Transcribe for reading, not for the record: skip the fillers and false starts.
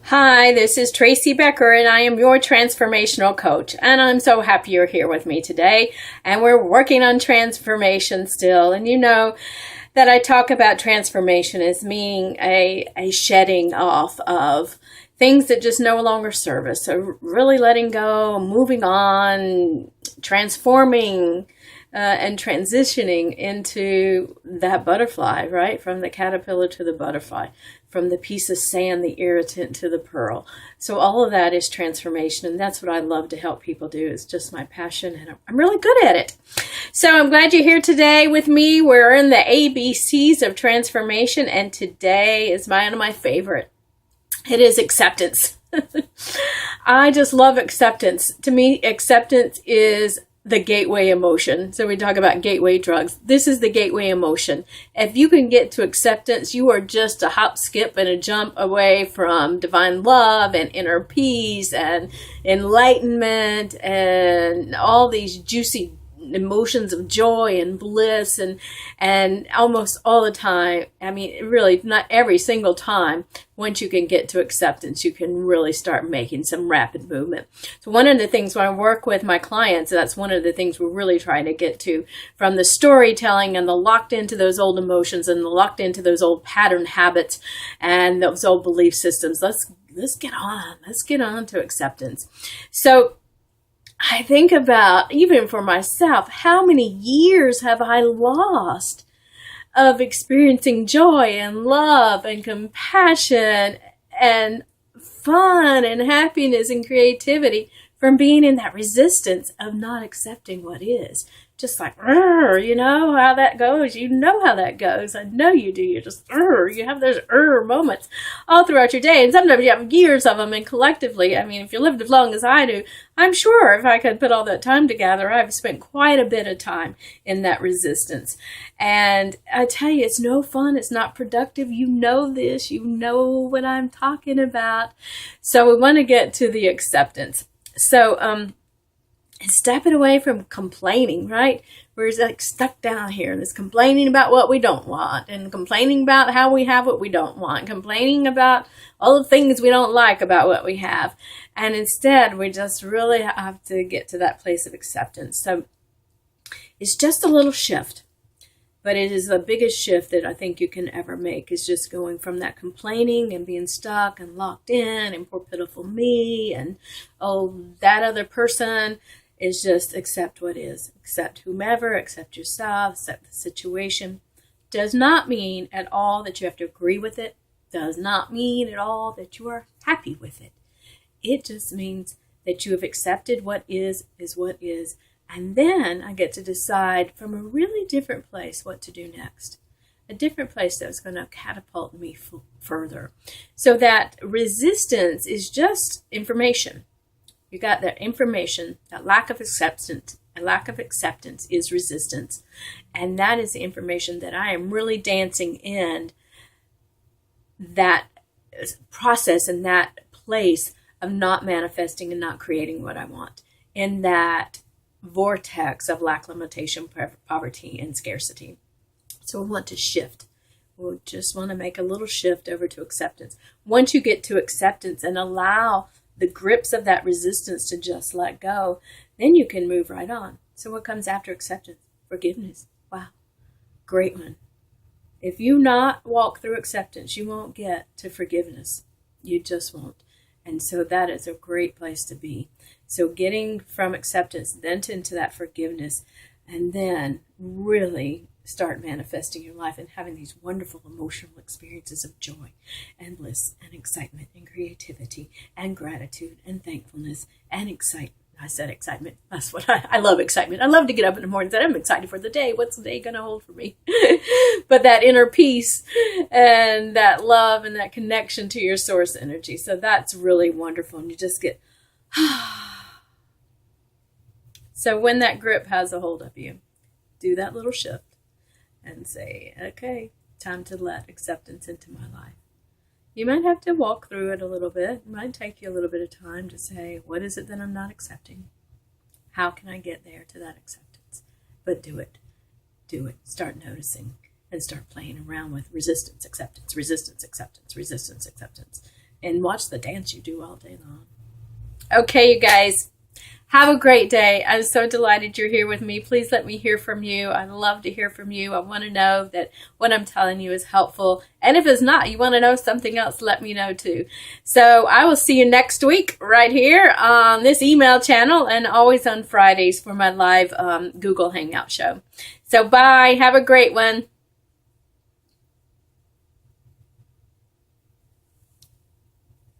Hi, this is Tracy Becker, and I am your transformational coach. And I'm so happy you're here with me today. And we're working on transformation still. And you know that I talk about transformation as meaning a shedding off of things that just no longer serve us. So really letting go, moving on, transforming, and transitioning into that butterfly, right? From the caterpillar to the butterfly, from the piece of sand, the irritant to the pearl. So all of that is transformation, and that's what I love to help people do. It's just my passion, and I'm really good at it. So I'm glad you're here today with me. We're in the ABCs of transformation, and today is one of my favorite. It is acceptance. I just love acceptance. To me, acceptance is the gateway emotion. So we talk about gateway drugs. This is the gateway emotion. If you can get to acceptance, you are just a hop, skip, and a jump away from divine love and inner peace and enlightenment and all these juicy emotions of joy and bliss and almost all the time. I mean, really not every single time. Once you can get to acceptance, you can really start making some rapid movement. So one of the things when I work with my clients, that's one of the things we're really trying to get to, from the storytelling and the locked into those old emotions and the locked into those old pattern habits and those old belief systems. Let's get on to acceptance. So I think about, even for myself, how many years have I lost of experiencing joy and love and compassion and fun and happiness and creativity from being in that resistance of not accepting what is. Just like, you know how that goes. You know how that goes. I know you do. You're just, you have those moments all throughout your day. And sometimes you have years of them. And collectively, I mean, if you lived as long as I do, I'm sure if I could put all that time together, I've spent quite a bit of time in that resistance. And I tell you, it's no fun. It's not productive. You know this. You know what I'm talking about. So we want to get to the acceptance. So, and stepping away from complaining, right? We're like stuck down here and it's complaining about what we don't want and complaining about how we have what we don't want, complaining about all the things we don't like about what we have. And instead, we just really have to get to that place of acceptance. So it's just a little shift, but it is the biggest shift that I think you can ever make, is just going from that complaining and being stuck and locked in and poor pitiful me and, oh, that other person. Is just accept what is. Accept whomever, accept yourself, accept the situation. Does not mean at all that you have to agree with it. Does not mean at all that you are happy with it. It just means that you have accepted what is what is. And then I get to decide from a really different place what to do next. A different place that's going to catapult me further. So that resistance is just information. You got that information, that lack of acceptance. A lack of acceptance is resistance. And that is the information that I am really dancing in that process and that place of not manifesting and not creating what I want. In that vortex of lack, limitation, poverty, and scarcity. So we want to shift. We just want to make a little shift over to acceptance. Once you get to acceptance and allow the grips of that resistance to just let go, then you can move right on. So what comes after acceptance? Forgiveness. Wow. Great one. If you not walk through acceptance, you won't get to forgiveness. You just won't. And so that is a great place to be. So getting from acceptance then into that forgiveness, and then really start manifesting your life and having these wonderful emotional experiences of joy and bliss and excitement and creativity and gratitude and thankfulness and excitement. I said excitement. That's what I love, excitement. I love to get up in the morning and say, I'm excited for the day. What's the day going to hold for me? But that inner peace and that love and that connection to your source energy. So that's really wonderful. And you just get, so when that grip has a hold of you, do that little shift. And say, okay, time to let acceptance into my life. You might have to walk through it a little bit. It might take you a little bit of time to say, what is it that I'm not accepting? How can I get there to that acceptance? But do it. Do it. Start noticing and start playing around with resistance, acceptance, resistance, acceptance, resistance, acceptance. and watch the dance you do all day long. Okay, you guys. Have a great day. I'm so delighted you're here with me. Please let me hear from you. I love to hear from you. I want to know that what I'm telling you is helpful. And if it's not, you want to know something else, let me know too. So I will see you next week right here on this email channel and always on Fridays for my live Google Hangout show. So bye. Have a great one.